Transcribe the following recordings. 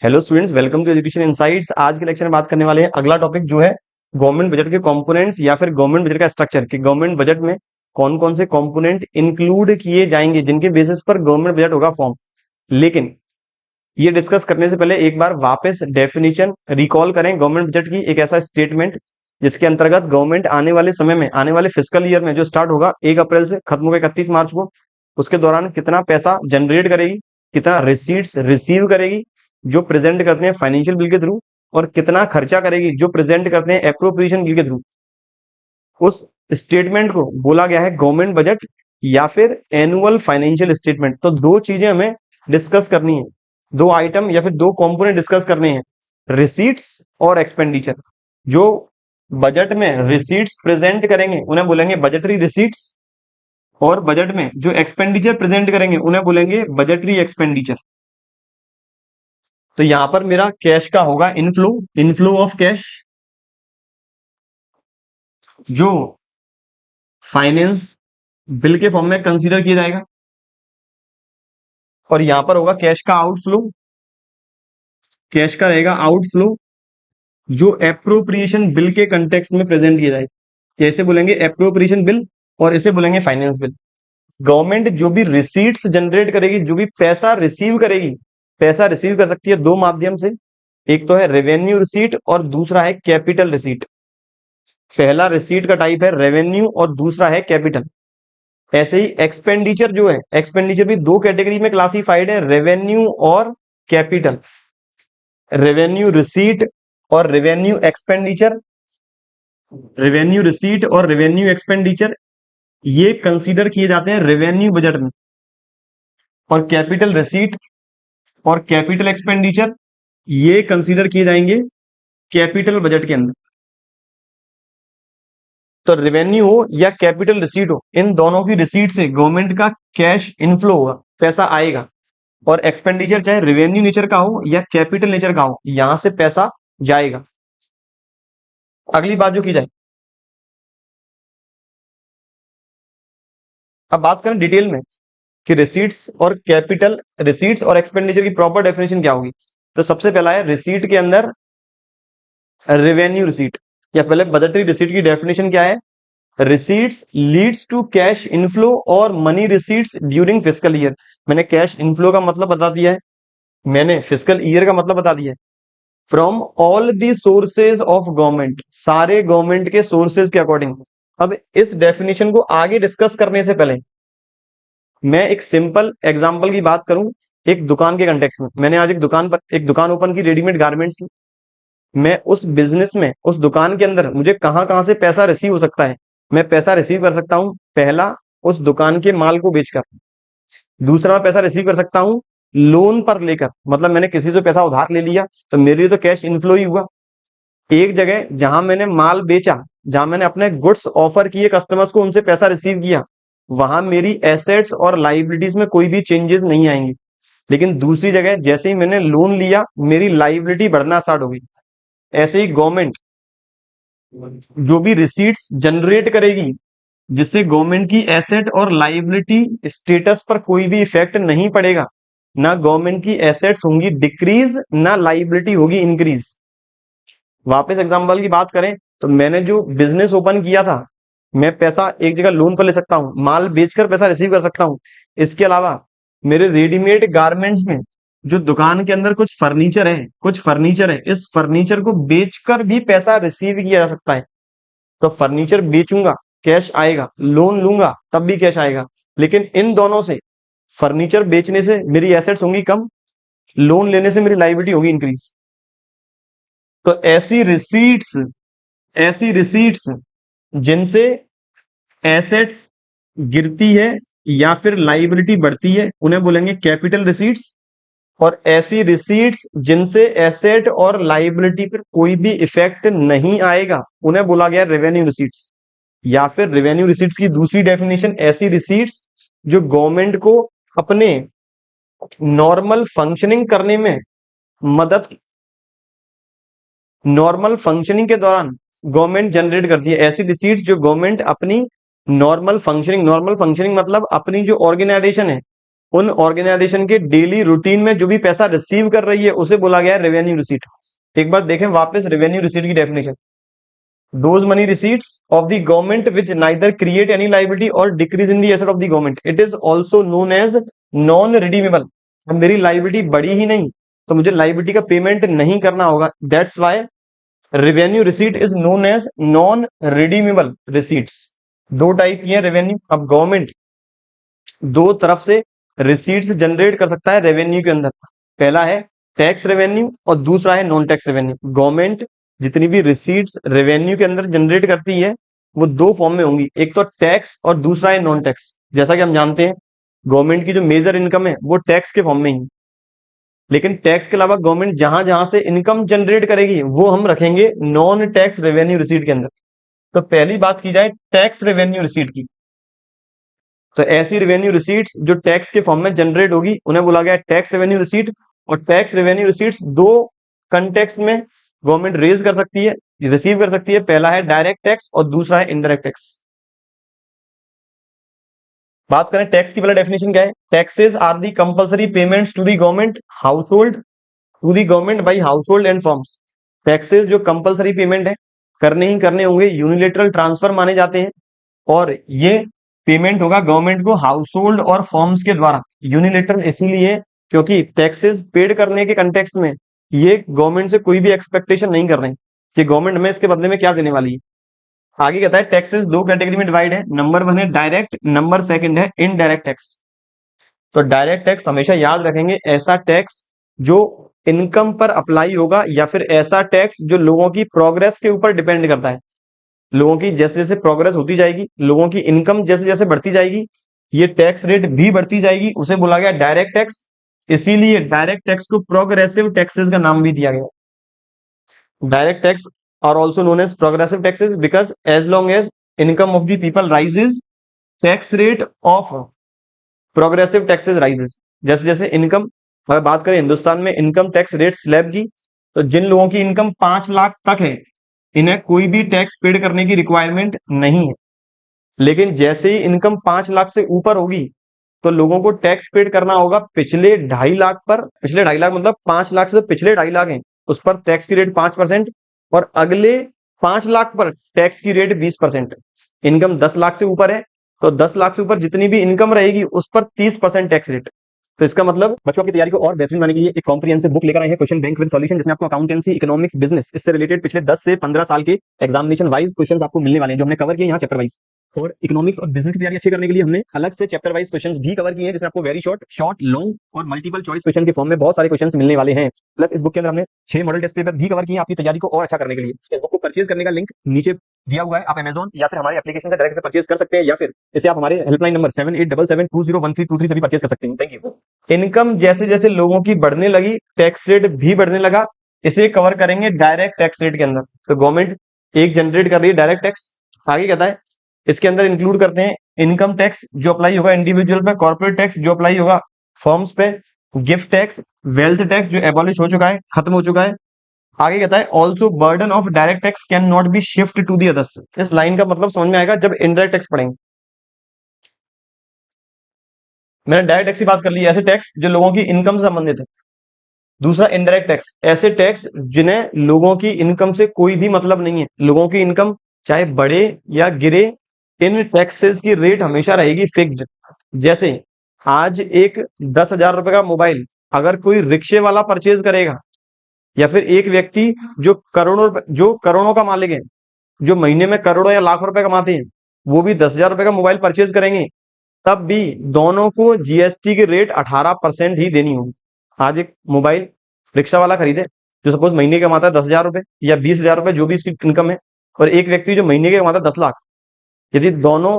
Hello students, welcome to education insights. आज के lecture में बात करने वाले हैं। अगला टॉपिक जो है गवर्नमेंट बजट के कंपोनेंट्स या फिर गवर्नमेंट बजट का स्ट्रक्चर कि गवर्नमेंट बजट में कौन कौन से कंपोनेंट इंक्लूड किए जाएंगे जिनके बेसिस पर गवर्नमेंट बजट होगा फॉर्म। लेकिन ये डिस्कस करने से पहले एक बार वापस डेफिनेशन रिकॉल करें गवर्नमेंट बजट की। एक ऐसा स्टेटमेंट जिसके अंतर्गत गवर्नमेंट आने वाले समय में, आने वाले फिस्कल ईयर में जो स्टार्ट होगा 1 अप्रैल से खत्म होगा 31 मार्च को, उसके दौरान कितना पैसा जनरेट करेगी, कितना रिसीट्स रिसीव करेगी जो प्रेजेंट करते हैं फाइनेंशियल बिल के थ्रू, और कितना खर्चा करेगी जो प्रेजेंट करते हैं एप्रोप्रिएशन बिल के थ्रू। उस स्टेटमेंट को बोला गया है गवर्नमेंट बजट या फिर एनुअल फाइनेंशियल स्टेटमेंट। तो दो चीजें हमें डिस्कस करनी है, दो आइटम या फिर दो कंपोनेंट डिस्कस करने हैं, रिसीट्स और एक्सपेंडिचर। जो बजट में रिसीट्स प्रेजेंट करेंगे उन्हें बोलेंगे बजटरी रिसीट्स, और बजट में जो एक्सपेंडिचर प्रेजेंट करेंगे उन्हें बोलेंगे बजटरी एक्सपेंडिचर। तो यहां पर मेरा कैश का होगा इनफ्लो, इनफ्लो ऑफ कैश जो फाइनेंस बिल के फॉर्म में कंसीडर किया जाएगा, और यहां पर होगा कैश का आउटफ्लो, कैश का रहेगा आउटफ्लो जो एप्रोप्रिएशन बिल के कंटेक्स्ट में प्रेजेंट किया जाएगा। ऐसे बोलेंगे एप्रोप्रिएशन बिल और इसे बोलेंगे फाइनेंस बिल। गवर्नमेंट जो भी रिसीट्स जनरेट करेगी, जो भी पैसा रिसीव करेगी, पैसा रिसीव कर सकती है दो माध्यम से। एक तो है रेवेन्यू रिसीट और दूसरा है कैपिटल रिसीट। पहला रिसीट का टाइप है रेवेन्यू और दूसरा है कैपिटल। ऐसे ही एक्सपेंडिचर जो है, एक्सपेंडिचर भी दो कैटेगरी में क्लासिफाइड है, रेवेन्यू और कैपिटल। रेवेन्यू रिसीट और रेवेन्यू एक्सपेंडिचर, रेवेन्यू रिसीट और रेवेन्यू एक्सपेंडिचर ये कंसीडर किए जाते हैं रेवेन्यू बजट में, और कैपिटल रिसीट और कैपिटल एक्सपेंडिचर ये कंसीडर किए जाएंगे कैपिटल बजट के अंदर। तो रेवेन्यू हो या कैपिटल रिसीट हो, इन दोनों की रिसीट से गवर्नमेंट का कैश इनफ्लो होगा, पैसा आएगा। और एक्सपेंडिचर चाहे रेवेन्यू नेचर का हो या कैपिटल नेचर का हो, यहां से पैसा जाएगा। अगली बात जो की जाए, अब बात करें डिटेल में कि रिसीट्स और कैपिटल, रिसीट्स और एक्सपेंडिचर की प्रॉपर डेफिनेशन क्या होगी। तो सबसे पहला है रिसीट के अंदर रेवेन्यू रिसीट, या पहले बजटरी रिसीट की डेफिनेशन क्या है। Receipts leads to cash inflow और money receipts during fiscal year. मैंने कैश इनफ्लो का मतलब बता दिया है, मैंने फिस्कल ईयर का मतलब बता दिया है। From all the sources of government, सारे गवर्नमेंट के सोर्सेज के अकॉर्डिंग। अब इस डेफिनेशन को आगे डिस्कस करने से पहले मैं एक सिंपल एग्जांपल की बात करूं। एक दुकान के कंटेक्स्ट में, मैंने आज एक दुकान ओपन की रेडीमेड गारमेंट्स की। मैं उस बिजनेस में, उस दुकान के अंदर मुझे कहां कहां से पैसा रिसीव हो सकता है। मैं पैसा रिसीव कर सकता हूं पहला उस दुकान के माल को बेचकर, दूसरा मैं पैसा रिसीव कर सकता हूं लोन पर लेकर, मतलब मैंने किसी से पैसा उधार ले लिया तो मेरे लिए तो कैश इनफ्लो ही हुआ। एक जगह जहां मैंने माल बेचा, जहां मैंने अपने गुड्स ऑफर किए कस्टमर्स को, उनसे पैसा रिसीव किया, वहां मेरी एसेट्स और लाइबिलिटीज में कोई भी चेंजेस नहीं आएंगे। लेकिन दूसरी जगह जैसे ही मैंने लोन लिया, मेरी लाइबिलिटी बढ़ना स्टार्ट हो गई। ऐसे ही गवर्नमेंट जो भी रिसीट्स जनरेट करेगी, जिससे गवर्नमेंट की एसेट और लाइबिलिटी स्टेटस पर कोई भी इफेक्ट नहीं पड़ेगा। ना गवर्नमेंट की एसेट्स होंगी डिक्रीज, ना लाइबिलिटी होगी इंक्रीज। वापस एग्जांपल की बात करें तो मैंने जो बिजनेस ओपन किया था, मैं पैसा एक जगह लोन पर ले सकता हूं, माल बेचकर पैसा रिसीव कर सकता हूं। इसके अलावा मेरे रेडीमेड गारमेंट्स में जो दुकान के अंदर कुछ फर्नीचर है, इस फर्नीचर को बेचकर भी पैसा रिसीव किया जा सकता है। तो फर्नीचर बेचूंगा कैश आएगा, लोन लूंगा तब भी कैश आएगा। लेकिन इन दोनों से, फर्नीचर बेचने से मेरी एसेट्स होंगी कम, लोन लेने से मेरी लाइबिलिटी होगी इंक्रीज। तो ऐसी रिसीट्स जिनसे एसेट्स गिरती है या फिर लाइबिलिटी बढ़ती है, उन्हें बोलेंगे कैपिटल रिसीट्स। और ऐसी रिसीट्स जिनसे एसेट और लाइबिलिटी पर कोई भी इफेक्ट नहीं आएगा, उन्हें बोला गया रेवेन्यू रिसीट्स। या फिर रेवेन्यू रिसीट्स की दूसरी डेफिनेशन, ऐसी रिसीट्स जो गवर्नमेंट को अपने नॉर्मल फंक्शनिंग करने में मदद, नॉर्मल फंक्शनिंग के दौरान गवर्नमेंट जनरेट करती है। ऐसी रिसीट्स जो गवर्नमेंट अपनी नॉर्मल फंक्शनिंग मतलब अपनी जो ऑर्गेनाइजेशन है उन ऑर्गेनाइजेशन के डेली रूटीन में जो भी पैसा रिसीव कर रही है उसे बोला गया है रेवेन्यू रिसीट। एक बार देखें वापस रेवेन्यू रिसीट की definition, those money receipts of the government which neither create any liability or decrease in the asset of the government, it is also known as non redeemable। अब मेरी liability बढ़ी ही नहीं तो मुझे लाइबिलिटी का payment नहीं करना होगा, that's why revenue receipt is known as non redeemable receipts. दो टाइप की है रेवेन्यू। अब गवर्नमेंट दो तरफ से रिसीट्स जनरेट कर सकता है रेवेन्यू के अंदर, पहला है टैक्स रेवेन्यू और दूसरा है नॉन टैक्स रेवेन्यू। गवर्नमेंट जितनी भी रिसीट्स रेवेन्यू के अंदर जनरेट करती है वो दो फॉर्म में होंगी, एक तो टैक्स और दूसरा है नॉन टैक्स। जैसा कि हम जानते हैं गवर्नमेंट की जो मेजर इनकम है वो टैक्स के फॉर्म में ही, लेकिन टैक्स के अलावा गवर्नमेंट जहां जहां से इनकम जनरेट करेगी वो हम रखेंगे नॉन टैक्स रेवेन्यू रिसीट के अंदर। तो पहली बात की जाए टैक्स रेवेन्यू रिसीट की, तो ऐसी रेवेन्यू रिसीट्स जो टैक्स के फॉर्म में जनरेट होगी उन्हें बोला गया टैक्स रेवेन्यू रिसीट। और टैक्स रेवेन्यू रिसीट्स दो कंटेक्स्ट में गवर्नमेंट रेज कर सकती है, रिसीव कर सकती है, पहला है डायरेक्ट टैक्स और दूसरा है इनडायरेक्ट टैक्स। बात करें टैक्स की, पहला डेफिनेशन क्या है, taxes are the compulsory payments to the government household to the government by household and forms. Taxes जो कंपल्सरी पेमेंट है करने ही करने होंगे, यूनिलेटरल ट्रांसफर माने जाते हैं और ये पेमेंट होगा गवर्नमेंट को हाउस होल्ड और फॉर्म्स के द्वारा। यूनिलेटरल इसीलिए क्योंकि टैक्सेस पेड करने के कंटेक्स्ट में ये गवर्नमेंट से कोई भी एक्सपेक्टेशन नहीं कर रहे हैं कि गवर्नमेंट हमें इसके बदले में क्या देने वाली है। आगे कहता है टैक्सेस दो कैटेगरी में डिवाइड है, नंबर वन है डायरेक्ट, नंबर सेकंड है इनडायरेक्ट टैक्स। तो डायरेक्ट टैक्स हमेशा याद रखेंगे ऐसा टैक्स जो इनकम पर अप्लाई होगा या फिर ऐसा टैक्स जो लोगों की प्रोग्रेस के ऊपर डिपेंड करता है। लोगों की जैसे जैसे प्रोग्रेस होती जाएगी, लोगों की इनकम जैसे जैसे बढ़ती जाएगी, ये टैक्स रेट भी बढ़ती जाएगी, उसे बोला गया डायरेक्ट टैक्स। इसीलिए डायरेक्ट टैक्स को प्रोग्रेसिव टैक्सेस का नाम भी दिया गया। Direct tax are also known as progressive taxes because as long as income of the people rises tax rate of progressive taxes rises. जैसे जैसे इनकम, अगर बात करें हिंदुस्तान में इनकम टैक्स रेट स्लैब की, तो जिन लोगों की इनकम 5 लाख तक है इन्हें कोई भी टैक्स पेड करने की रिक्वायरमेंट नहीं है, लेकिन जैसे ही इनकम 5 लाख से ऊपर होगी तो लोगों को टैक्स पेड करना होगा पिछले 2.5 लाख पर। पिछले 2.5 लाख मतलब 5 लाख से पिछले 2.5 लाख हैं उस पर टैक्स की रेट 5% और अगले 5 लाख पर टैक्स की रेट 20%। इनकम 10 लाख से ऊपर है तो 10 लाख से ऊपर जितनी भी इनकम रहेगी उस पर 30% टैक्स रेट। तो इसका मतलब बच्चों की तैयारी को और बेहतरीन बनाने के लिए एक कॉम्प्रिहेंसिव बुक लेकर आए हैं, क्वेश्चन बैंक विद सॉल्यूशन, जिसमें आपको अकाउंटेंसी, इकोनॉमिक्स, बिजनेस इससे रिलेटेड पिछले 10 से 15 साल के एग्जामिनेशन वाइज क्वेश्चंस आपको मिलने वाले हैं जो हमने कवर किए यहाँ चैप्टर वाइज। और इकोनॉमिक्स और बिजनेस की तैयारी अच्छी करने के लिए हमने अलग से चैप्टर वाइज क्वेश्चंस भी कवर किए हैं जिसमें आपको वेरी शॉर्ट, लॉन्ग और मल्टीपल चॉइस क्वेश्चन के फॉर्म में बहुत सारे क्वेश्चंस मिलने वाले हैं। प्लस इस बुक के अंदर हमने 6 मॉडल टेस्ट पेपर भी कवर किए हैं आपकी तैयारी को और अच्छा करने के लिए। इस बुक को परचेज करने का लिंक नीचे दिया हुआ है, आप अमेजॉन या फिर हमारे एप्लीकेशन से डायरेक्ट से परचेज कर सकते हैं या फिर इसे आप हमारे हेल्पलाइन नंबर 7877201323 से भी परचेज कर सकते हैं। Thank you. इनकम जैसे जैसे लोगों की बढ़ने लगी टैक्स रेट भी बढ़ने लगा, इसे कवर करेंगे डायरेक्ट टैक्स रेट के अंदर। तो गवर्नमेंट एक जनरेट कर रही है डायरेक्ट टैक्स, आगे कहता है इसके अंदर इंक्लूड करते हैं इनकम टैक्स जो अप्लाई होगा इंडिविजुअल पे, कॉर्पोरेट टैक्स जो अप्लाई होगा फर्म्स पे, गिफ्ट टैक्स, वेल्थ टैक्स जो एबॉलिश हो चुका है, खत्म हो चुका है। आगे कहता है also burden of direct tax can not be shift to the others. इस लाइन का मतलब समझ में आएगा जब इनडायरेक्ट टैक्स पढ़ेंगे। मैंने डायरेक्ट टैक्स की बात कर ली, ऐसे टैक्स जो लोगों की इनकम से संबंधित है। दूसरा इनडायरेक्ट टैक्स, ऐसे टैक्स जिन्हें लोगों की इनकम से कोई भी मतलब नहीं है, लोगों की इनकम चाहे बढ़े या गिरे इन टैक्सेस की रेट हमेशा रहेगी फिक्स्ड। जैसे आज एक 10,000 रुपए का मोबाइल अगर कोई रिक्शे वाला परचेज करेगा या फिर एक व्यक्ति जो करोड़ों का मालिक है, जो महीने में करोड़ों या लाख रुपए कमाते हैं, वो भी 10,000 रुपए का मोबाइल परचेज करेंगे, तब भी दोनों को जीएसटी की रेट 18% ही देनी होगी। आज एक मोबाइल रिक्शा वाला खरीदे जो सपोज महीने कमाता है 10,000 रुपए या 20,000 रुपए जो भी इसकी इनकम है, और एक व्यक्ति जो महीने के कमाता है 10 लाख, यदि दोनों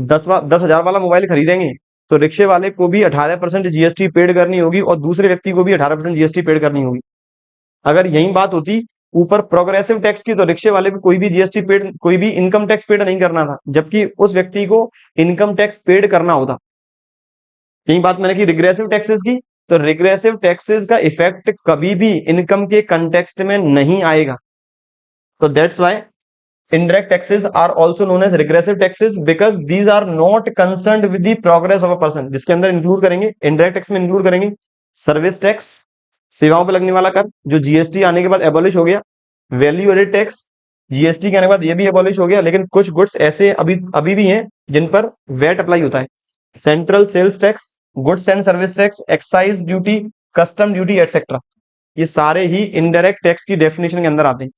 10,000 वाला मोबाइल खरीदेंगे तो रिक्शे वाले को भी 18% जीएसटी पेड करनी होगी और दूसरे व्यक्ति को भी 18% जीएसटी पेड करनी होगी। अगर यही बात होती ऊपर प्रोग्रेसिव टैक्स की तो रिक्शे वाले को कोई भी जीएसटी पेड, कोई भी इनकम टैक्स पेड नहीं करना था, जबकि उस व्यक्ति को इनकम टैक्स पेड करना होता। यही बात मैंने की रिग्रेसिव टैक्सेस की, तो रिग्रेसिव टैक्सेस का इफेक्ट कभी भी इनकम के कंटेक्स्ट में नहीं आएगा। तो that's why indirect taxes are also known as regressive taxes because these are not concerned with the progress of a person। जिसके अंदर इंक्लूड करेंगे, indirect tax में इंक्लूड करेंगे सर्विस टैक्स, सेवाओं पर लगने वाला कर जो जीएसटी आने के बाद एबॉलिश हो गया, वैल्यू एडेड टैक्स जीएसटी के आने के बाद ये भी एबॉलिश हो गया, लेकिन कुछ गुड्स ऐसे अभी अभी भी हैं जिन पर वैट अप्लाई होता है, central sales tax, goods and service tax, excise duty, custom duty etcetera, ये सारे ही इनडायरेक्ट टैक्स की डेफिनेशन के अंदर आते हैं।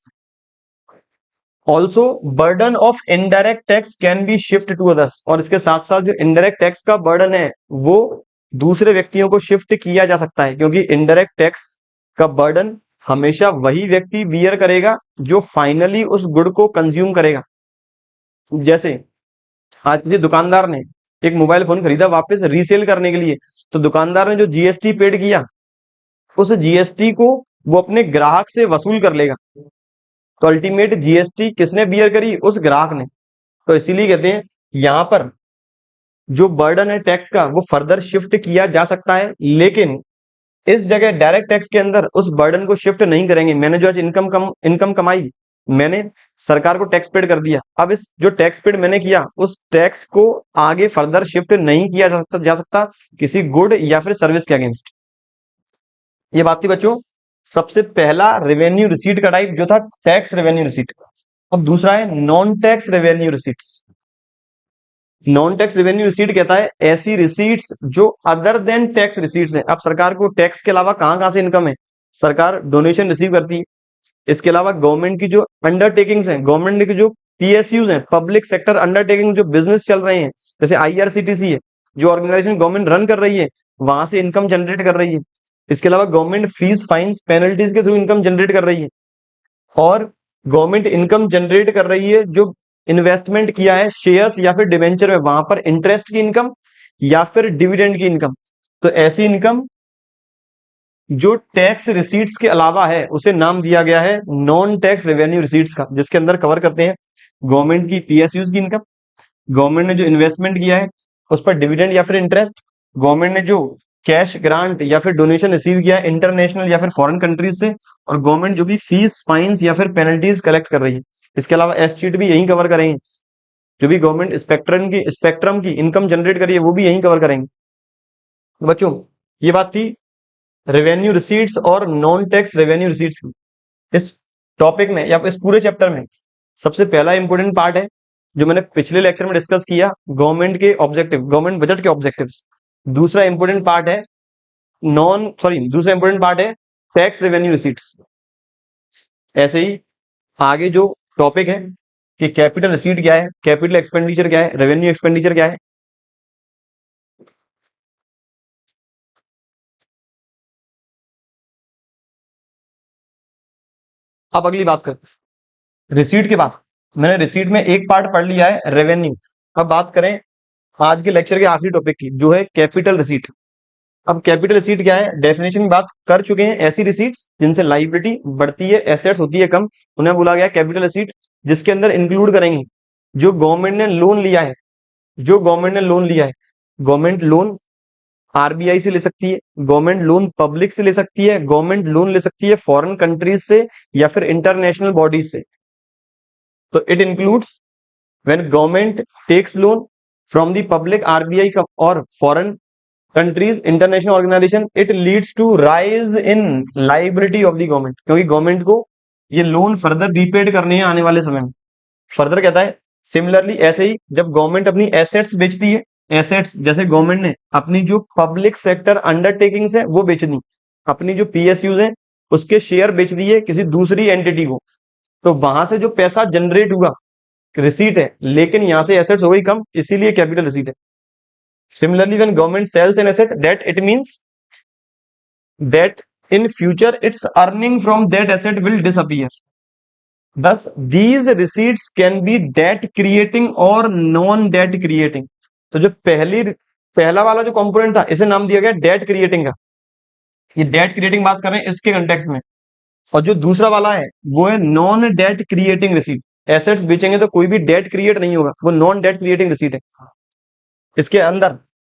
Also burden of indirect tax can be shift to others, और इसके साथ साथ जो इनडायरेक्ट टैक्स का बर्डन है वो दूसरे व्यक्तियों को शिफ्ट किया जा सकता है, क्योंकि इनडायरेक्ट टैक्स का बर्डन हमेशा वही व्यक्ति बियर करेगा जो फाइनली उस गुड को कंज्यूम करेगा। जैसे आज किसी दुकानदार ने एक मोबाइल फोन खरीदा वापस रीसेल करने के लिए, तो दुकानदार ने जो जीएसटी पेड किया उस जीएसटी को वो अपने ग्राहक से वसूल कर लेगा, तो अल्टीमेट जीएसटी किसने बियर करी? उस ग्राहक ने। तो इसीलिए कहते हैं यहां पर जो बर्डन है टैक्स का वो फर्दर शिफ्ट किया जा सकता है, लेकिन इस जगह डायरेक्ट टैक्स के अंदर उस बर्डन को शिफ्ट नहीं करेंगे। मैंने जो आज इनकम कमाई, मैंने सरकार को टैक्स पेड कर दिया, अब इस जो टैक्स पेड मैंने किया उस टैक्स को आगे फर्दर शिफ्ट नहीं किया जा सकता किसी गुड या फिर सर्विस के अगेंस्ट। ये बात थी बच्चों सबसे पहला रेवेन्यू रिसीट का टाइप जो था टैक्स रेवेन्यू रिसीट। अब दूसरा है non tax revenue receipts. Non tax revenue receipt कहता है ऐसी रिसीट्स जो अदर देन टैक्स रिसीट्स हैं। अब सरकार को टैक्स के अलावा कहां कहां से इनकम है? सरकार डोनेशन रिसीव करती है, इसके अलावा गवर्नमेंट की जो अंडरटेकिंग्स हैं, गवर्नमेंट की जो पीएसयूज हैं, पब्लिक सेक्टर अंडरटेकिंग जो बिजनेस चल रहे हैं, जैसे आईआरसीटीसी है जो ऑर्गेनाइजेशन गवर्नमेंट रन कर रही है, वहां से इनकम जनरेट कर रही है। इसके अलावा गवर्नमेंट फीस फाइन्स पेनल्टीज के थ्रू इनकम जनरेट कर रही है, और गवर्नमेंट इनकम जनरेट कर रही है जो इन्वेस्टमेंट किया है शेयर्स या फिर डिवेंचर में, वहां पर इंटरेस्ट की इनकम या फिर डिविडेंड की इनकम। तो ऐसी इनकम जो टैक्स रिसीट्स के अलावा है उसे नाम दिया गया है नॉन टैक्स रेवेन्यू रिसीट्स का, जिसके अंदर कवर करते हैं गवर्नमेंट की पीएसयूज की इनकम, गवर्नमेंट ने जो इन्वेस्टमेंट किया है उस पर डिविडेंड या फिर इंटरेस्ट, गवर्नमेंट ने जो कैश ग्रांट या फिर डोनेशन रिसीव किया है इंटरनेशनल या फिर फॉरेन कंट्रीज से, और गवर्नमेंट जो भी फीस फाइन्स या फिर पेनल्टीज कलेक्ट कर रही है। इसके अलावा एसटीटी भी यही कवर करेंगे, जो भी गवर्नमेंट स्पेक्ट्रम की इनकम जनरेट करी है वो भी यही कवर करेंगे। तो बच्चों ये बात थी रेवेन्यू रिसीट्स और नॉन टैक्स रेवेन्यू रिसीट्स की। इस टॉपिक में या इस पूरे चैप्टर में सबसे पहला इंपॉर्टेंट पार्ट है जो मैंने पिछले लेक्चर में डिस्कस किया, गवर्नमेंट के ऑब्जेक्टिव, गवर्नमेंट बजट के ऑब्जेक्टिव्स। दूसरा इंपॉर्टेंट पार्ट है दूसरा इंपॉर्टेंट पार्ट है टैक्स रेवेन्यू रिसीट्स। ऐसे ही आगे जो टॉपिक है कि कैपिटल रिसीट क्या है, कैपिटल एक्सपेंडिचर क्या है, रेवेन्यू एक्सपेंडिचर क्या है। अब अगली बात करते रिसीट के बाद। मैंने रिसीट में एक पार्ट पढ़ लिया है रेवेन्यू। अब बात करें आज के लेक्चर के आखिरी टॉपिक की जो है कैपिटल रिसीट। अब कैपिटल रिसीट क्या है, डेफिनेशन की बात कर चुके हैं। ऐसी रिसीट्स जिनसे लाइबिलिटी बढ़ती है, एसेट्स होती है कम, उन्हें बोला गया कैपिटल रिसीट, जिसके अंदर इंक्लूड करेंगे जो गवर्नमेंट ने लोन लिया है, गवर्नमेंट लोन आरबीआई से ले सकती है, गवर्नमेंट लोन पब्लिक से ले सकती है, गवर्नमेंट लोन ले सकती है फॉरेन कंट्रीज से या फिर इंटरनेशनल बॉडीज से। तो it includes when government takes loan from the public RBI और foreign countries international organisation, it leads to rise in liability of the government, क्योंकि गवर्नमेंट को ये लोन फर्दर रीपेड करने हैं आने वाले समय में। फर्दर कहता है सिमिलरली ऐसे ही जब गवर्नमेंट अपनी एसेट्स बेचती है, एसेट्स जैसे गवर्नमेंट ने अपनी जो पब्लिक सेक्टर अंडरटेकिंग्स है वो बेच दी, अपनी जो पीएसयूज है उसके शेयर बेच दिए किसी दूसरी एंटिटी को, तो वहां से जो पैसा जनरेट हुआ रिसीट है, लेकिन यहां से एसेट्स हो गई कम, इसीलिए कैपिटल रिसीट है। Similarly, when government sells an asset, that it means that in future its earning from that asset will disappear. Thus, these receipts can be debt creating or non-debt creating. तो जो पहला वाला जो component था इसे नाम दिया गया डेट क्रिएटिंग का। ये डेट क्रिएटिंग बात कर रहे हैं इसके कंटेक्स्ट में। और जो दूसरा वाला है वो है non debt creating receipt. Assets बेचेंगे तो कोई भी डेट क्रिएट नहीं होगा, वो नॉन डेट क्रिएटिंग रिसीट है। इसके अंदर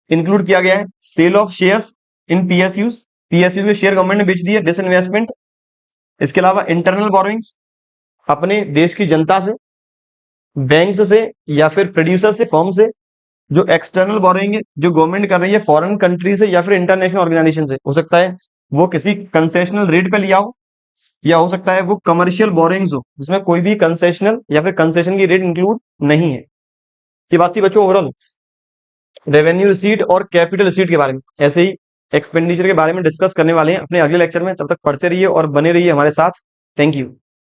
इंक्लूड किया गया है sale of shares in PSUs के शेयर गवर्नमेंट ने बेच दिए, डिसइन्वेस्टमेंट। इसके अलावा इंटरनल बोरोइंग्स अपने देश की जनता से, बैंक्स से या फिर प्रोड्यूसर से, फॉर्म से। जो एक्सटर्नल बोरोइंग है, जो गवर्नमेंट कर रही है फॉरेन कंट्री से या फिर इंटरनेशनल ऑर्गेनाइजेशन से, हो सकता है वो किसी कंसेशनल रेट पे लिया हो, या हो सकता है वो कमर्शियल बोरोइंग्स हो जिसमें कोई भी कंसेशनल या फिर कंसेशन की रेट इंक्लूड नहीं है। ये बात थी बच्चों ओवरऑल रेवेन्यू रिसीट और कैपिटल रिसीट के बारे में। ऐसे ही एक्सपेंडिचर के बारे में डिस्कस करने वाले हैं अपने अगले लेक्चर में। तब तक पढ़ते रहिए और बने रहिए हमारे साथ। Thank you.